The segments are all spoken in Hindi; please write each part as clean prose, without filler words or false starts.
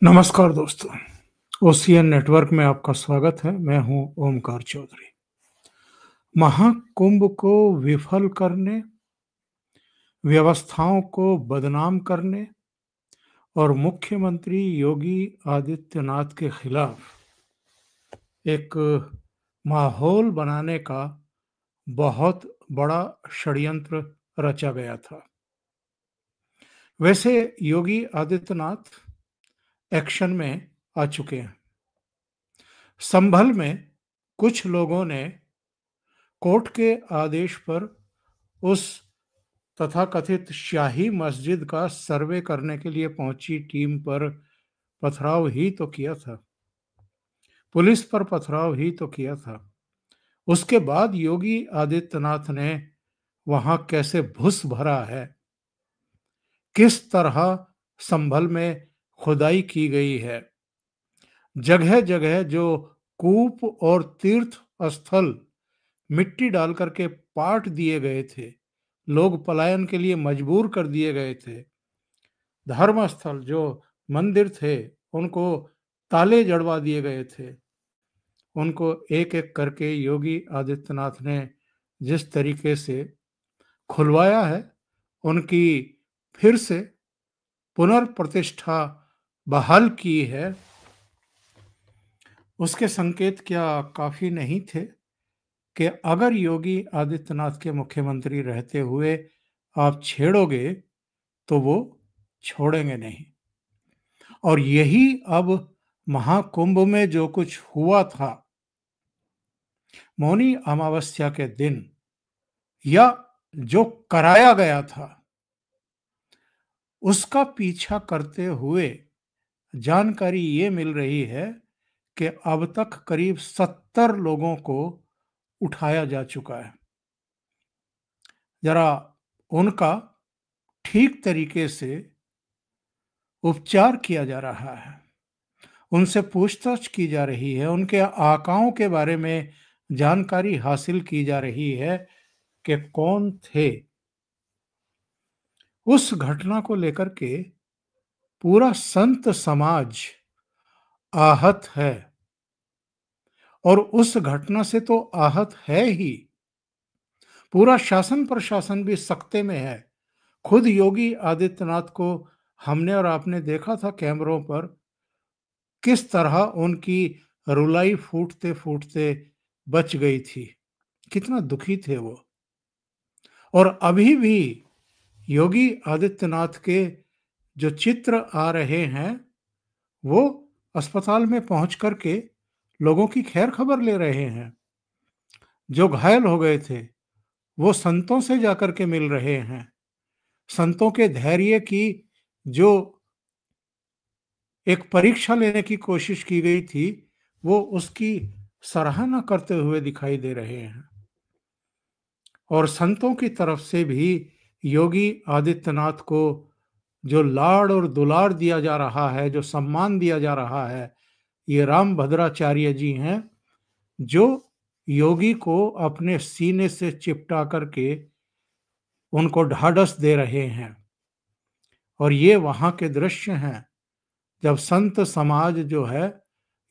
नमस्कार दोस्तों, ओशियन नेटवर्क में आपका स्वागत है। मैं हूं ओमकार चौधरी। महाकुंभ को विफल करने, व्यवस्थाओं को बदनाम करने और मुख्यमंत्री योगी आदित्यनाथ के खिलाफ एक माहौल बनाने का बहुत बड़ा षड्यंत्र रचा गया था। वैसे योगी आदित्यनाथ एक्शन में आ चुके हैं। संभल में कुछ लोगों ने कोर्ट के आदेश पर उस तथाकथित शाही मस्जिद का सर्वे करने के लिए पहुंची टीम पर पथराव ही तो किया था। पुलिस पर पथराव ही तो किया था। उसके बाद योगी आदित्यनाथ ने वहां कैसे भुस भरा है, किस तरह संभल में खुदाई की गई है, जगह जगह जो कूप और तीर्थ स्थल मिट्टी डाल करके पाट दिए गए थे, लोग पलायन के लिए मजबूर कर दिए गए थे, धर्म स्थल जो मंदिर थे उनको ताले जड़वा दिए गए थे, उनको एक एक करके योगी आदित्यनाथ ने जिस तरीके से खुलवाया है, उनकी फिर से पुनर्प्रतिष्ठा बहाल की है, उसके संकेत क्या काफी नहीं थे कि अगर योगी आदित्यनाथ के मुख्यमंत्री रहते हुए आप छेड़ोगे तो वो छोड़ेंगे नहीं। और यही अब महाकुंभ में जो कुछ हुआ था, मौनी अमावस्या के दिन, या जो कराया गया था, उसका पीछा करते हुए जानकारी ये मिल रही है कि अब तक करीब 70 लोगों को उठाया जा चुका है। जरा उनका ठीक तरीके से उपचार किया जा रहा है, उनसे पूछताछ की जा रही है, उनके आकाओं के बारे में जानकारी हासिल की जा रही है कि कौन थे। उस घटना को लेकर के पूरा संत समाज आहत है, और उस घटना से तो आहत है ही, पूरा शासन प्रशासन भी सकते में है। खुद योगी आदित्यनाथ को हमने और आपने देखा था कैमरों पर, किस तरह उनकी रुलाई फूटते फूटते बच गई थी, कितना दुखी थे वो। और अभी भी योगी आदित्यनाथ के जो चित्र आ रहे हैं, वो अस्पताल में पहुंच करके लोगों की खैर खबर ले रहे हैं। जो घायल हो गए थे वो संतों से जाकर के मिल रहे हैं। संतों के धैर्य की जो एक परीक्षा लेने की कोशिश की गई थी, वो उसकी सराहना करते हुए दिखाई दे रहे हैं। और संतों की तरफ से भी योगी आदित्यनाथ को जो लाड़ और दुलार दिया जा रहा है, जो सम्मान दिया जा रहा है, ये राम भद्राचार्य जी हैं, जो योगी को अपने सीने से चिपटा करके उनको ढाढ़स दे रहे हैं। और ये वहां के दृश्य हैं जब संत समाज जो है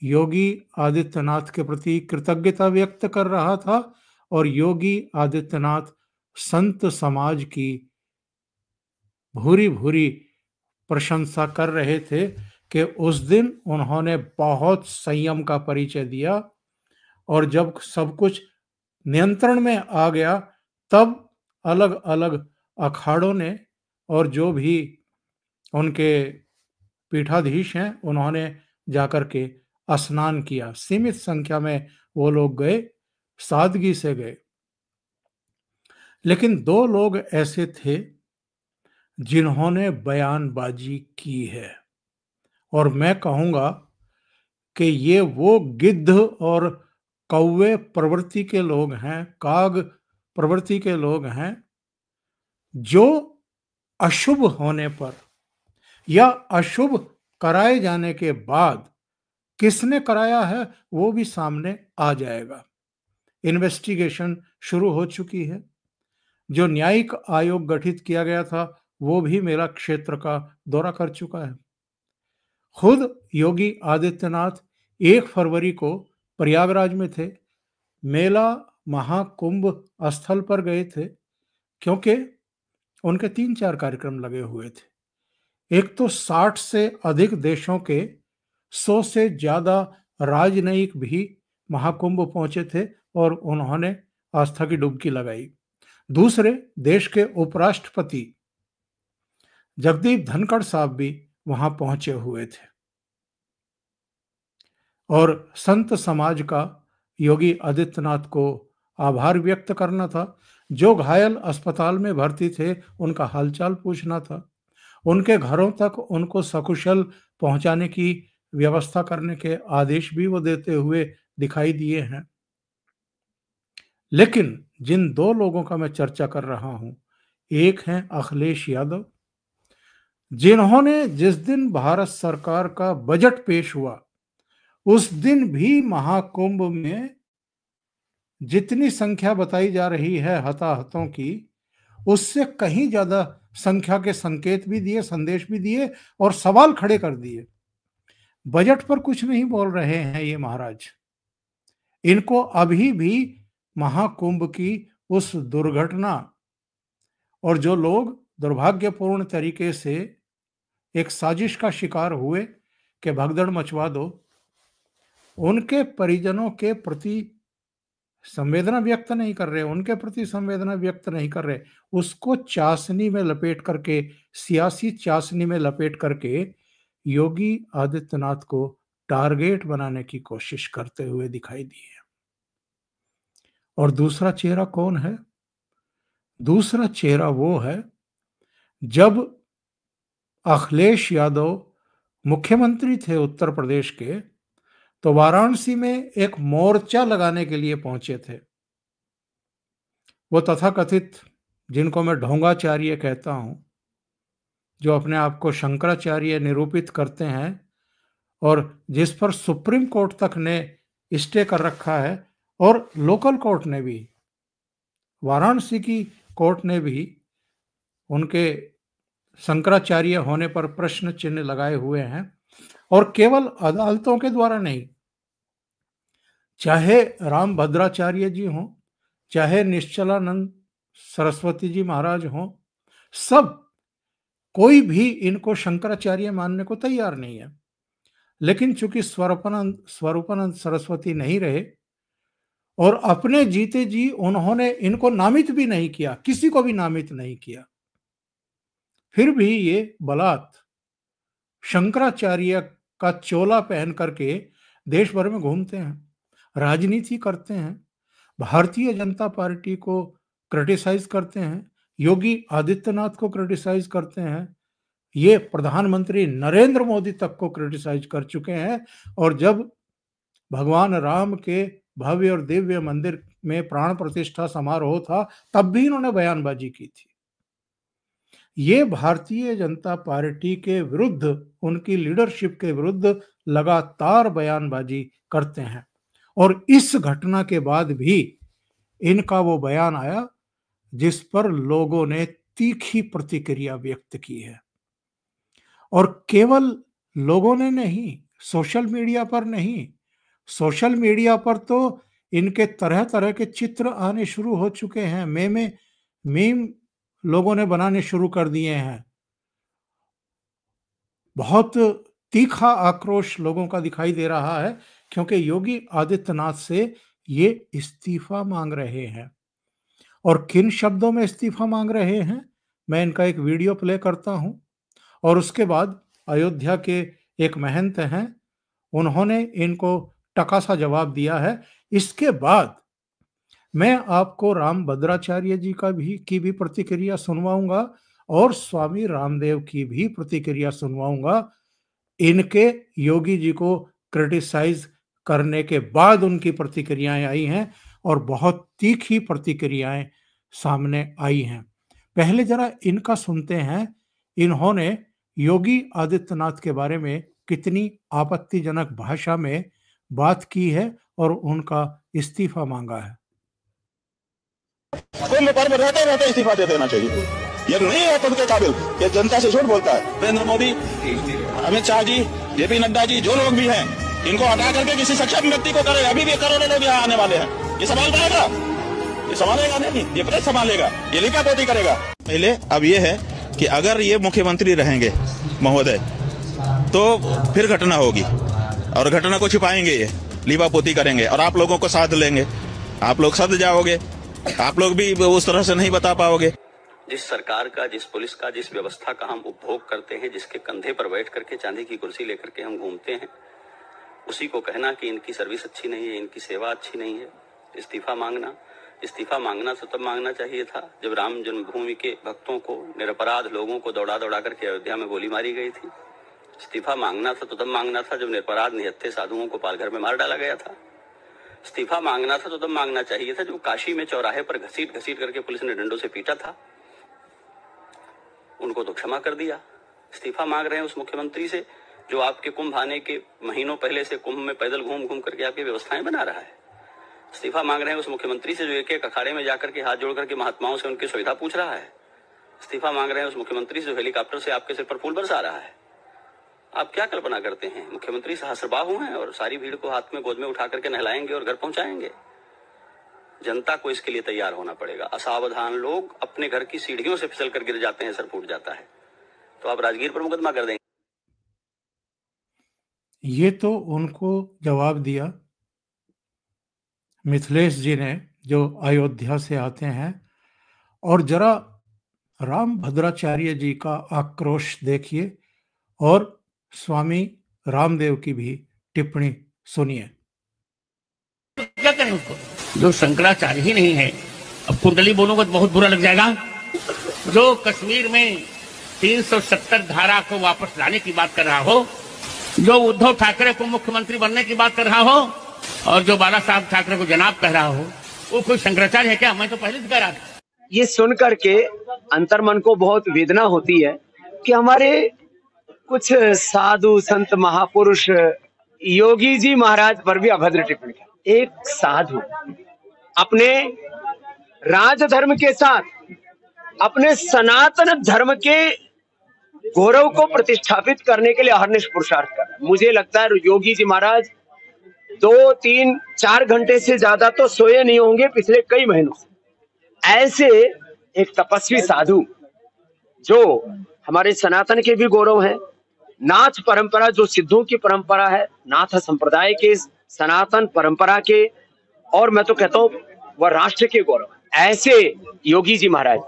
योगी आदित्यनाथ के प्रति कृतज्ञता व्यक्त कर रहा था, और योगी आदित्यनाथ संत समाज की भूरी भूरी प्रशंसा कर रहे थे कि उस दिन उन्होंने बहुत संयम का परिचय दिया, और जब सब कुछ नियंत्रण में आ गया तब अलग अलग अखाड़ों ने और जो भी उनके पीठाधीश हैं उन्होंने जाकर के स्नान किया। सीमित संख्या में वो लोग गए, सादगी से गए। लेकिन दो लोग ऐसे थे जिन्होंने बयानबाजी की है, और मैं कहूंगा कि ये वो गिद्ध और कौवे प्रवृत्ति के लोग हैं, काग प्रवृत्ति के लोग हैं, जो अशुभ होने पर या अशुभ कराए जाने के बाद किसने कराया है वो भी सामने आ जाएगा। इन्वेस्टिगेशन शुरू हो चुकी है। जो न्यायिक आयोग गठित किया गया था वो भी मेरा क्षेत्र का दौरा कर चुका है। खुद योगी आदित्यनाथ 1 फरवरी को प्रयागराज में थे, मेला महाकुंभ स्थल पर गए थे, क्योंकि उनके 3-4 कार्यक्रम लगे हुए थे। एक तो 60 से अधिक देशों के 100 से ज्यादा राजनयिक भी महाकुंभ पहुंचे थे और उन्होंने आस्था की डुबकी लगाई। दूसरे, देश के उपराष्ट्रपति जगदीप धनखड़ साहब भी वहां पहुंचे हुए थे और संत समाज का योगी आदित्यनाथ को आभार व्यक्त करना था। जो घायल अस्पताल में भर्ती थे उनका हालचाल पूछना था, उनके घरों तक उनको सकुशल पहुंचाने की व्यवस्था करने के आदेश भी वो देते हुए दिखाई दिए हैं। लेकिन जिन 2 लोगों का मैं चर्चा कर रहा हूं, एक हैं अखिलेश यादव, जिन्होंने जिस दिन भारत सरकार का बजट पेश हुआ उस दिन भी महाकुंभ में जितनी संख्या बताई जा रही है हताहतों की, उससे कहीं ज्यादा संख्या के संकेत भी दिए, संदेश भी दिए और सवाल खड़े कर दिए। बजट पर कुछ नहीं बोल रहे हैं ये महाराज। इनको अभी भी महाकुंभ की उस दुर्घटना और जो लोग दुर्भाग्यपूर्ण तरीके से एक साजिश का शिकार हुए कि भगदड़ मचवा दो, उनके परिजनों के प्रति संवेदना व्यक्त नहीं कर रहे, उनके प्रति संवेदना व्यक्त नहीं कर रहे, उसको चाशनी में लपेट करके, सियासी चाशनी में लपेट करके योगी आदित्यनाथ को टारगेट बनाने की कोशिश करते हुए दिखाई दिए। और दूसरा चेहरा कौन है? दूसरा चेहरा वो है जब अखिलेश यादव मुख्यमंत्री थे उत्तर प्रदेश के, तो वाराणसी में एक मोर्चा लगाने के लिए पहुंचे थे। वो तथाकथित, जिनको मैं ढोंगाचार्य कहता हूं, जो अपने आप को शंकराचार्य निरूपित करते हैं और जिस पर सुप्रीम कोर्ट तक ने स्टे कर रखा है और लोकल कोर्ट ने भी, वाराणसी की कोर्ट ने भी उनके शंकराचार्य होने पर प्रश्न चिन्ह लगाए हुए हैं। और केवल अदालतों के द्वारा नहीं, चाहे राम भद्राचार्य जी हों, चाहे निश्चलानंद सरस्वती जी महाराज हों, सब कोई भी इनको शंकराचार्य मानने को तैयार नहीं है। लेकिन चूंकि स्वरूपानंद सरस्वती नहीं रहे और अपने जीते जी उन्होंने इनको नामित भी नहीं किया, किसी को भी नामित नहीं किया, फिर भी ये बलात् शंकराचार्य का चोला पहन करके देश भर में घूमते हैं, राजनीति करते हैं, भारतीय जनता पार्टी को क्रिटिसाइज करते हैं, योगी आदित्यनाथ को क्रिटिसाइज करते हैं, ये प्रधानमंत्री नरेंद्र मोदी तक को क्रिटिसाइज कर चुके हैं। और जब भगवान राम के भव्य और दिव्य मंदिर में प्राण प्रतिष्ठा समारोह था, तब भी इन्होंने बयानबाजी की थी। ये भारतीय जनता पार्टी के विरुद्ध, उनकी लीडरशिप के विरुद्ध लगातार बयानबाजी करते हैं और इस घटना के बाद भी इनका वो बयान आया जिस पर लोगों ने तीखी प्रतिक्रिया व्यक्त की है। और केवल लोगों ने नहीं, सोशल मीडिया पर नहीं, सोशल मीडिया पर तो इनके तरह तरह के चित्र आने शुरू हो चुके हैं, मीम लोगों ने बनाने शुरू कर दिए हैं। बहुत तीखा आक्रोश लोगों का दिखाई दे रहा है क्योंकि योगी आदित्यनाथ से ये इस्तीफा मांग रहे हैं। और किन शब्दों में इस्तीफा मांग रहे हैं, मैं इनका एक वीडियो प्ले करता हूं और उसके बाद अयोध्या के एक महंत हैं, उन्होंने इनको टका सा जवाब दिया है। इसके बाद मैं आपको राम भद्राचार्य जी की भी प्रतिक्रिया सुनवाऊंगा और स्वामी रामदेव की भी प्रतिक्रिया सुनवाऊंगा। इनके योगी जी को क्रिटिसाइज करने के बाद उनकी प्रतिक्रियाएं आई हैं और बहुत तीखी प्रतिक्रियाएं सामने आई हैं। पहले जरा इनका सुनते हैं, इन्होंने योगी आदित्यनाथ के बारे में कितनी आपत्तिजनक भाषा में बात की है और उनका इस्तीफा मांगा है। कोई व्यापार में रहते रहते इस्तीफा दे देना चाहिए, ये नहीं है खुद के काबिल, ये जनता से झूठ बोलता है। नरेंद्र मोदी, अमित शाह जी, जेपी नड्डा जी, जो लोग भी हैं, इनको हटा करके किसी सक्षम व्यक्ति को करे। अभी भी करोड़ों लोग यहाँ आने वाले हैं, ये संभाल पाएगा? ये संभालेगा नहीं, ये प्रेस संभालेगा, ये लिखा पोती करेगा। पहले अब ये है कि अगर ये मुख्यमंत्री रहेंगे महोदय, तो फिर घटना होगी, और घटना को छिपाएंगे, ये लीपा पोती करेंगे, और आप लोगों को साथ लेंगे, आप लोग सद जाओगे, आप लोग भी उस तरह से नहीं बता पाओगे। जिस सरकार का, जिस पुलिस का, जिस व्यवस्था का हम उपभोग करते हैं, जिसके कंधे पर बैठ करके चांदी की कुर्सी लेकर के हम घूमते हैं, उसी को कहना कि इनकी सर्विस अच्छी नहीं है, इनकी सेवा अच्छी नहीं है, इस्तीफा मांगना तो तब मांगना चाहिए था जब राम जन्मभूमि के भक्तों को, निरपराध लोगों को दौड़ा दौड़ा करके अयोध्या में गोली मारी गई थी। इस्तीफा मांगना था तो तब मांगना था जब निरपराध निहत्थे साधुओं को पालघर में मार डाला गया था। इस्तीफा मांगना था तो तब मांगना चाहिए था जब काशी में चौराहे पर घसीट घसीट करके पुलिस ने डंडों से पीटा था, उनको तो क्षमा कर दिया। इस्तीफा मांग रहे हैं उस मुख्यमंत्री से जो आपके कुंभ आने के महीनों पहले से कुंभ में पैदल घूम घूम करके आपकी व्यवस्थाएं बना रहा है। इस्तीफा मांग रहे हैं उस मुख्यमंत्री से जो एक एक अखाड़े में जाकर के हाथ जोड़ करके महात्माओं से उनकी सुविधा पूछ रहा है। इस्तीफा मांग रहे हैं उस मुख्यमंत्री से जो हेलीकॉप्टर से आपके सिर पर फूल बरसा रहा है। आप क्या कल्पना करते हैं, मुख्यमंत्री सहस्रबाहु हैं और सारी भीड़ को हाथ में गोद में उठा करके नहलाएंगे और घर पहुंचाएंगे? जनता को इसके लिए तैयार होना पड़ेगा। असावधान लोग अपने घर की सीढ़ियों से फिसल कर गिर जाते हैं, सर फूट जाता है, तो आप राजगीर पर मुकदमा कर देंगे। ये तो उनको जवाब दिया मिथिलेश जी ने, जो अयोध्या से आते हैं। और जरा राम भद्राचार्य जी का आक्रोश देखिए और स्वामी रामदेव की भी टिप्पणी सुनिए। क्या करें उसको, जो शंकराचार्य ही नहीं है। अब कुंडली बोलूंगा तो बहुत बुरा लग जाएगा। जो कश्मीर में 370 धारा को वापस लाने की बात कर रहा हो, जो उद्धव ठाकरे को मुख्यमंत्री बनने की बात कर रहा हो, और जो बाला साहब ठाकरे को जनाब कह रहा हो, वो कोई शंकराचार्य है क्या? मैं तो पहले से कह रहा था। ये सुन करके अंतर्मन को बहुत वेदना होती है कि हमारे कुछ साधु संत महापुरुष योगी जी महाराज पर भी अभद्र टिप्पणी। एक साधु अपने राजधर्म के साथ अपने सनातन धर्म के गौरव को प्रतिष्ठापित करने के लिए अहर्निश पुरुषार्थ कर रहे हैं। मुझे लगता है योगी जी महाराज 2, 3, 4 घंटे से ज्यादा तो सोए नहीं होंगे पिछले कई महीनों से। ऐसे एक तपस्वी साधु जो हमारे सनातन के भी गौरव हैं, नाथ परंपरा जो सिद्धों की परंपरा है, नाथ संप्रदाय के, सनातन परंपरा के, और मैं तो कहता हूँ वह राष्ट्र के गौरव, ऐसे योगी जी महाराज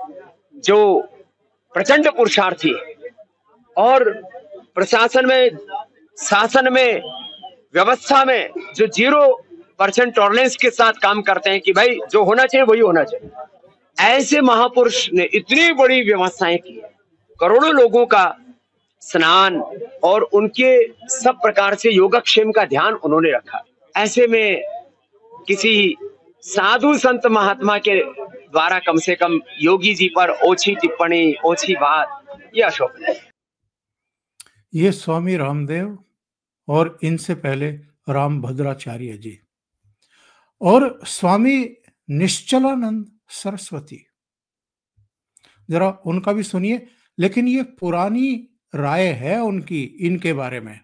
जो प्रचंड पुरुषार्थी और प्रशासन में, शासन में, व्यवस्था में जो 0% टॉलरेंस के साथ काम करते हैं कि भाई जो होना चाहिए वही होना चाहिए, ऐसे महापुरुष ने इतनी बड़ी व्यवस्थाएं की, करोड़ों लोगों का स्नान और उनके सब प्रकार से योगक्षेम का ध्यान उन्होंने रखा। ऐसे में किसी साधु संत महात्मा के द्वारा कम से कम योगी जी पर ओछी टिप्पणी, ओछी बात, ये अशोभनीय है। ये स्वामी रामदेव और इनसे पहले राम भद्राचार्य जी और स्वामी निश्चलानंद सरस्वती, जरा उनका भी सुनिए। लेकिन ये पुरानी राय है उनकी इनके बारे में,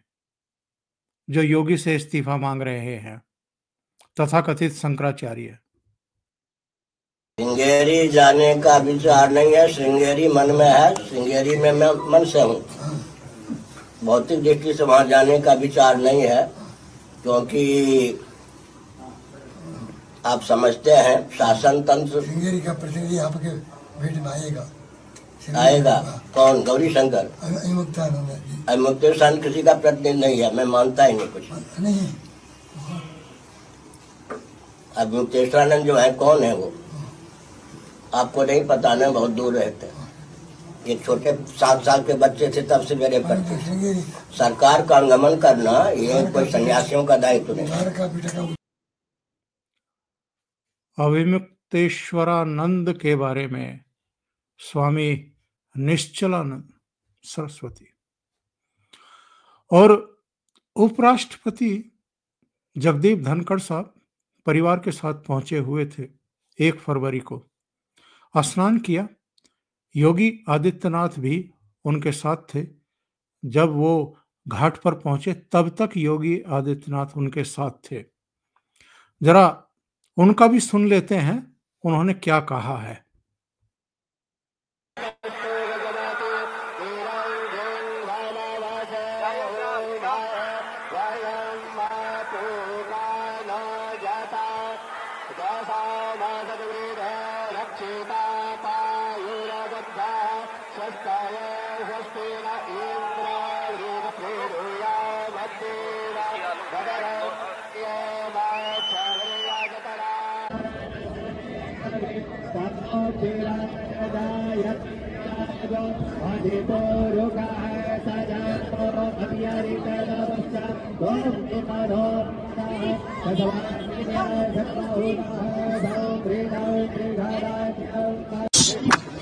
जो योगी से इस्तीफा मांग रहे हैं, तथाकथित शंकराचार्य। श्रृंगेरी जाने का विचार नहीं है, श्रृंगेरी मन में है, श्रृंगेरी में मैं मन से हूँ। भौतिक दृष्टि से वहां जाने का विचार नहीं है, क्योंकि आप समझते हैं शासन तंत्र। श्रृंगेरी का प्रतिनिधि आपके भेंट में आएगा कौन? गौरी शंकर। अमुक्तानंद किसी का प्रतिनिधि नहीं है, मैं मानता ही नहीं कुछ नहीं। अब मुक्तेश्वरानंद जो है कौन है वो आपको नहीं पता ना, बहुत दूर रहते हैं। ये छोटे 7 साल के बच्चे थे तब से मेरे पढ़ते। सरकार का अनुगमन करना ये कोई सन्यासियों का दायित्व नहीं। अविमुक्तेश्वरानंद के बारे में स्वामी निश्चलानंद सरस्वती और उपराष्ट्रपति जगदीप धनखड़ साहब परिवार के साथ पहुंचे हुए थे। 1 फरवरी को स्नान किया। योगी आदित्यनाथ भी उनके साथ थे जब वो घाट पर पहुंचे तब तक योगी आदित्यनाथ उनके साथ थे। जरा उनका भी सुन लेते हैं उन्होंने क्या कहा है।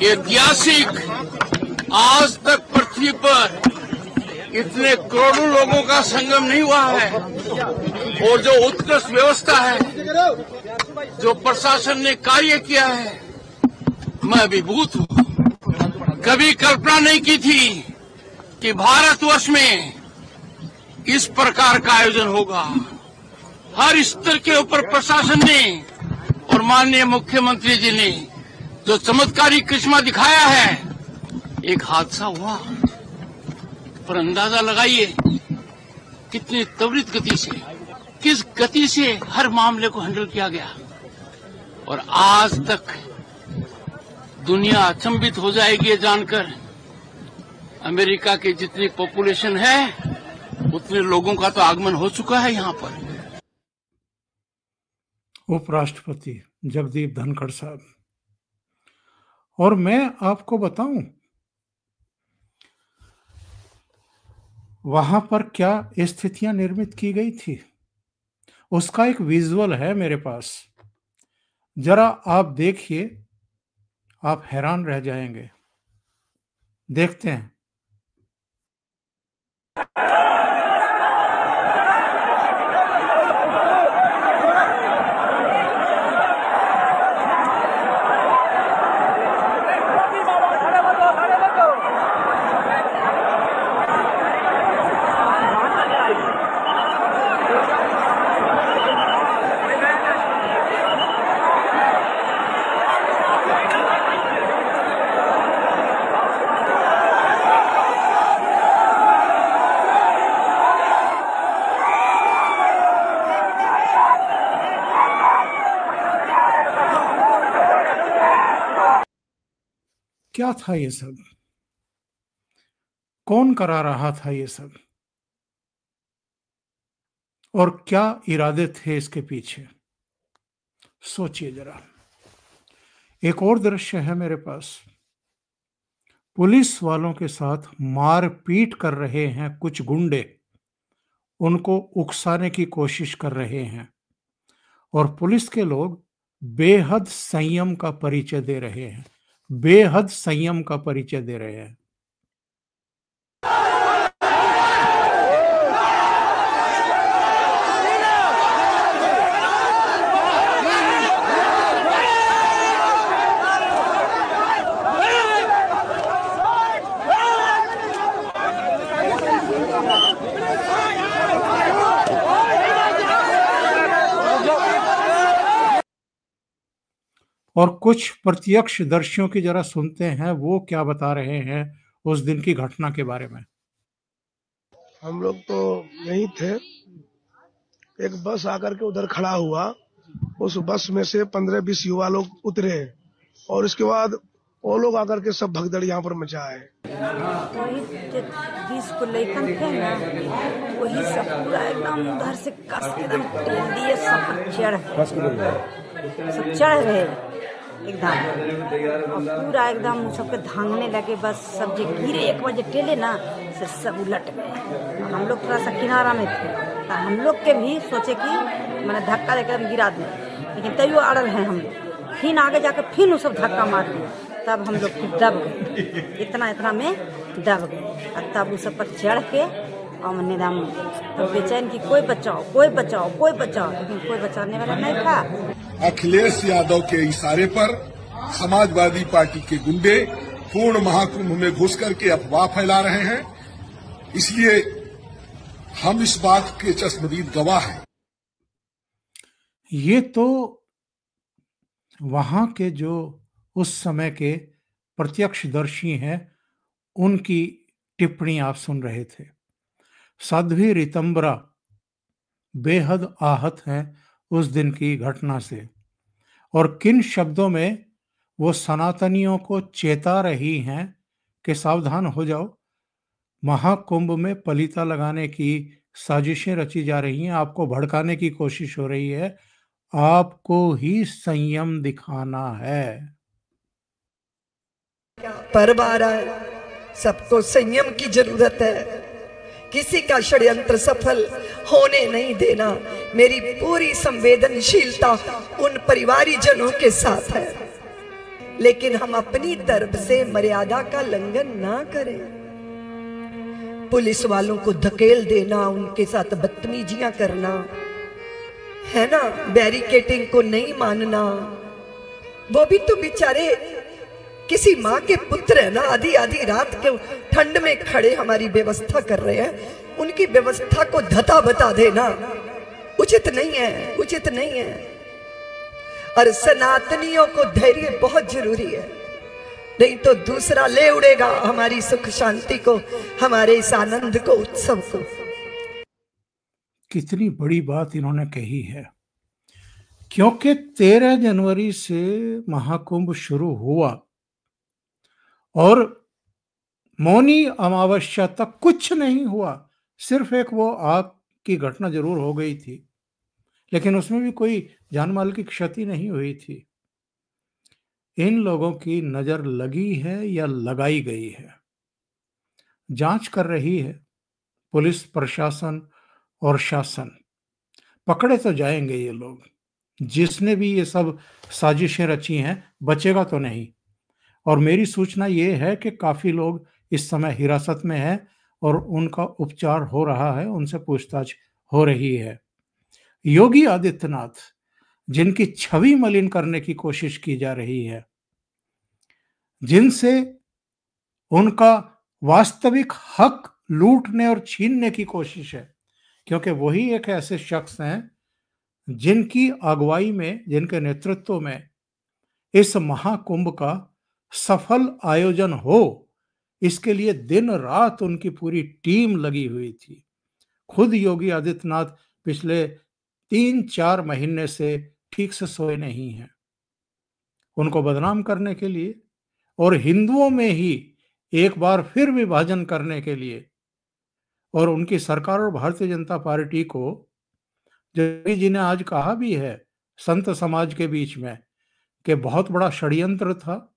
ऐतिहासिक, आज तक पृथ्वी पर इतने करोड़ों लोगों का संगम नहीं हुआ है। और जो उत्कृष्ट व्यवस्था है, जो प्रशासन ने कार्य किया है, मैं अभिभूत हूँ। कभी कल्पना नहीं की थी कि भारतवर्ष में इस प्रकार का आयोजन होगा। हर स्तर के ऊपर प्रशासन ने और माननीय मुख्यमंत्री जी ने जो चमत्कारी करिश्मा दिखाया है। एक हादसा हुआ, पर अंदाजा लगाइए कितनी त्वरित गति से, किस गति से हर मामले को हैंडल किया गया। और आज तक दुनिया अचंभित हो जाएगी ये जानकर, अमेरिका की जितनी पॉपुलेशन है उतने लोगों का तो आगमन हो चुका है यहाँ पर। उपराष्ट्रपति जगदीप धनखड़ साहब। और मैं आपको बताऊं वहां पर क्या स्थितियां निर्मित की गई थी, उसका एक विजुअल है मेरे पास। जरा आप देखिए, आप हैरान रह जाएंगे। देखते हैं। क्या था ये सब? कौन करा रहा था ये सब? और क्या इरादे थे इसके पीछे? सोचिए जरा। एक और दृश्य है मेरे पास। पुलिस वालों के साथ मारपीट कर रहे हैं कुछ गुंडे, उनको उकसाने की कोशिश कर रहे हैं और पुलिस के लोग बेहद संयम का परिचय दे रहे हैं, बेहद संयम का परिचय दे रहे हैं। और कुछ प्रत्यक्षदर्शियों की जरा सुनते हैं वो क्या बता रहे हैं उस दिन की घटना के बारे में। हम लोग तो यहीं थे, एक बस आकर के उधर खड़ा हुआ, उस बस में से 15-20 युवा लोग उतरे और इसके बाद वो लोग आकर के सब भगदड़ यहाँ पर मचाए। वही 20 को लेकर थे ना, वही सब पूरा एकदम उधर से कस के एकदम टेल दिए, सब चढ़ रहे एकदम, पूरा एकदम सबके धांगने लगे। बस सब जो गिरे एक बार जो टेले ना से सब उलट गए। हम लोग थोड़ा सा किनारा में थे तो हम लोग के भी सोचे कि मैंने धक्का देकर गिरा दें, लेकिन तैयो अड़ल हैं हम लोग। फिर आगे जाकर फिर वो सब धक्का मार दिए, तब हम लोग फिर दब गए, इतना में दब गए। और तब उस सब पर चढ़ के और निदाम बेचैन की कोई बचाओ कोई बचाओ कोई बचाओ, लेकिन कोई बचाने वाला नहीं था। अखिलेश यादव के इशारे पर समाजवादी पार्टी के गुंडे पूर्ण महाकुंभ में घुस करके अफवाह फैला रहे हैं। इसलिए हम इस बात के चश्मदीद गवाह हैं। ये तो वहां के जो उस समय के प्रत्यक्षदर्शी हैं उनकी टिप्पणी आप सुन रहे थे। साध्वी ऋतंबरा बेहद आहत हैं उस दिन की घटना से, और किन शब्दों में वो सनातनियों को चेता रही हैं कि सावधान हो जाओ, महाकुंभ में पलीता लगाने की साजिशें रची जा रही हैं, आपको भड़काने की कोशिश हो रही है, आपको ही संयम दिखाना है। पर्व आ रहा है, सबको संयम की जरूरत है, किसी का षड्यंत्र सफल होने नहीं देना। मेरी पूरी संवेदनशीलता उन परिवारीजनों के साथ है, लेकिन हम अपनी तरफ से मर्यादा का उल्लंघन ना करें। पुलिस वालों को धकेल देना, उनके साथ बदतमीजियां करना, है ना, बैरिकेटिंग को नहीं मानना, वो भी तो बेचारे किसी माँ के पुत्र है ना, आधी आधी रात के ठंड में खड़े हमारी व्यवस्था कर रहे हैं, उनकी व्यवस्था को धता बता देना उचित नहीं है, उचित नहीं है। और सनातनियों को धैर्य बहुत जरूरी है, नहीं तो दूसरा ले उड़ेगा हमारी सुख शांति को, हमारे इस आनंद को, उत्सव को। कितनी बड़ी बात इन्होंने कही है, क्योंकि 13 जनवरी से महाकुंभ शुरू हुआ और मौनी अमावस्या तक कुछ नहीं हुआ, सिर्फ एक वो आग की घटना जरूर हो गई थी, लेकिन उसमें भी कोई जान माल की क्षति नहीं हुई थी। इन लोगों की नजर लगी है या लगाई गई है, जांच कर रही है पुलिस प्रशासन और शासन। पकड़े तो जाएंगे ये लोग, जिसने भी ये सब साजिशें रची हैं बचेगा तो नहीं। और मेरी सूचना ये है कि काफी लोग इस समय हिरासत में हैं और उनका उपचार हो रहा है, उनसे पूछताछ हो रही है। योगी आदित्यनाथ, जिनकी छवि मलिन करने की कोशिश की जा रही है, जिनसे उनका वास्तविक हक लूटने और छीनने की कोशिश है, क्योंकि वही एक ऐसे शख्स हैं जिनकी अगुवाई में, जिनके नेतृत्व में इस महाकुंभ का सफल आयोजन हो, इसके लिए दिन रात उनकी पूरी टीम लगी हुई थी। खुद योगी आदित्यनाथ पिछले 3-4 महीने से ठीक से सोए नहीं हैं। उनको बदनाम करने के लिए और हिंदुओं में ही एक बार फिर विभाजन करने के लिए, और उनकी सरकार और भारतीय जनता पार्टी को, योगी जी ने आज कहा भी है संत समाज के बीच में कि बहुत बड़ा षड्यंत्र था,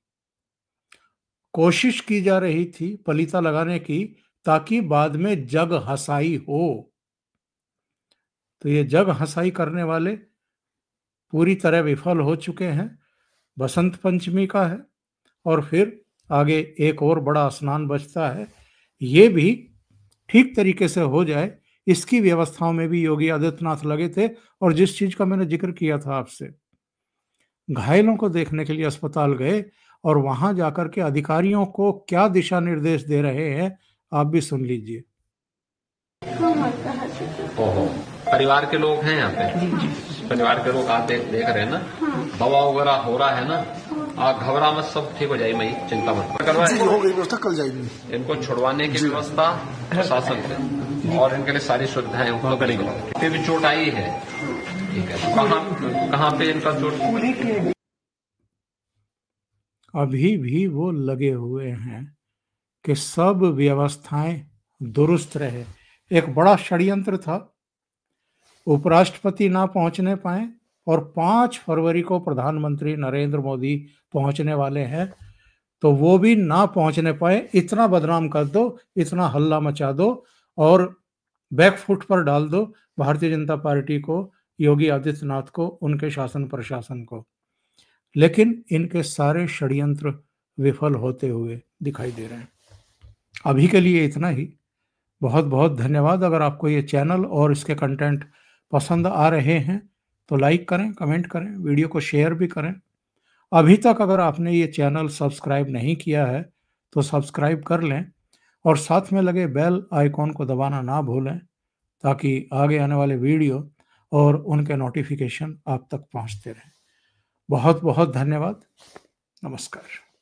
कोशिश की जा रही थी पलीता लगाने की ताकि बाद में जग हंसाई हो। तो ये जग हंसाई करने वाले पूरी तरह विफल हो चुके हैं। बसंत पंचमी का है और फिर आगे एक और बड़ा स्नान बचता है, ये भी ठीक तरीके से हो जाए, इसकी व्यवस्थाओं में भी योगी आदित्यनाथ लगे थे। और जिस चीज का मैंने जिक्र किया था आपसे, घायलों को देखने के लिए अस्पताल गए और वहां जाकर के अधिकारियों को क्या दिशा निर्देश दे रहे हैं आप भी सुन लीजिए। ओहो, परिवार के लोग हैं यहाँ पे? परिवार के लोग आते देख रहे हैं ना? दवा वगैरह हो रहा है ना? आप घबरा मत, सब ठीक हो जाएगी, मैं चिंता मत करवाए। हो गई व्यवस्था, कल जाएगी। इनको छुड़वाने की व्यवस्था प्रशासन से और इनके लिए सारी सुविधाएं उपलब्ध करेंगे। कितनी भी चोट आई है, ठीक है, कहाँ पे इनका चोट? अभी भी वो लगे हुए हैं कि सब व्यवस्थाएं दुरुस्त रहे। एक बड़ा षड्यंत्र था, उपराष्ट्रपति ना पहुंचने पाए और 5 फरवरी को प्रधानमंत्री नरेंद्र मोदी पहुंचने वाले हैं, तो वो भी ना पहुंचने पाए। इतना बदनाम कर दो, इतना हल्ला मचा दो और बैकफुट पर डाल दो भारतीय जनता पार्टी को, योगी आदित्यनाथ को, उनके शासन प्रशासन को। लेकिन इनके सारे षड्यंत्र विफल होते हुए दिखाई दे रहे हैं। अभी के लिए इतना ही। बहुत बहुत धन्यवाद। अगर आपको ये चैनल और इसके कंटेंट पसंद आ रहे हैं तो लाइक करें, कमेंट करें, वीडियो को शेयर भी करें। अभी तक अगर आपने ये चैनल सब्सक्राइब नहीं किया है तो सब्सक्राइब कर लें और साथ में लगे बेल आइकॉन को दबाना ना भूलें, ताकि आगे आने वाले वीडियो और उनके नोटिफिकेशन आप तक पहुंचते रहें। बहुत बहुत धन्यवाद। नमस्कार।